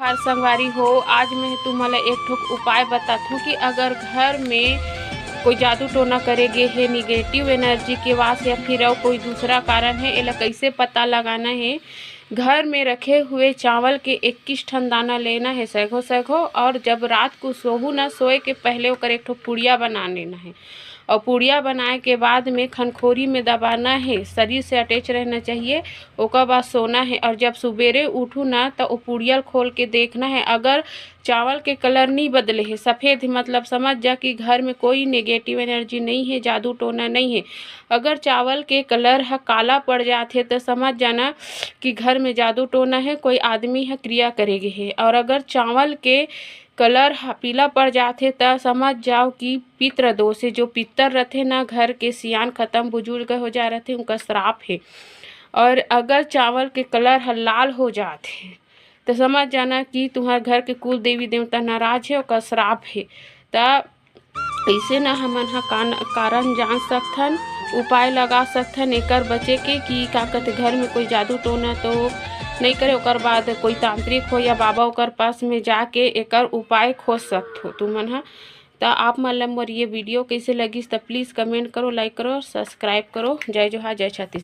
हर संगवारी हो। आज मैं तुमला एक ठोक उपाय बतात हूँ कि अगर घर में कोई जादू टोना करेगे है, निगेटिव एनर्जी के वास या फिर और कोई दूसरा कारण है, एला कैसे पता लगाना है। घर में रखे हुए चावल के 21 ठन दाना लेना है, सैगो सैगो, और जब रात को सोहू ना, सोए के पहले ओकर एक ठो पुड़िया बना लेना है। और पुड़िया बनाए के बाद में खनखोरी में दबाना है, शरीर से अटैच रहना चाहिए। ओकर बाद सोना है और जब सवेरे उठू ना तो वो पुड़िया खोल के देखना है। अगर चावल के कलर नहीं बदले है, सफ़ेद है, मतलब समझ जा कि घर में कोई नेगेटिव एनर्जी नहीं है, जादू टोना नहीं है। अगर चावल के कलर है काला पड़ जाते तो समझ जाना कि घर में जादू टोना है, कोई आदमी है क्रिया करेगी है। और अगर चावल के कलर पीला पड़ जाते तो समझ जाओ कि पितृ दोष है। जो पितर रहते ना, घर के सियान खत्म बुजुर्ग हो जा रहे थे, उनका श्राप है। और अगर चावल के कलर लाल हो जाते तो समझ जाना कि तुम्हारे घर के कुल देवी देवता नाराज है, ओकर श्राप है। तो ऐसे ना हमन हा कारण जान सकथन, उपाय लगा सकथन एकर बचे के कि का कहते घर में कोई जादू टोना तो नहीं करे। ओकर बाद कोई तांत्रिक हो या बाबा ओकर पास में जाके एकर उपाय खोज सकथो तुमन हा। तो आप मन ला मोर ये वीडियो कैसे लगिस तो प्लीज़ कमेंट करो, लाइक करो, सब्सक्राइब करो। जय जोहार, जय छत्तीसगढ़।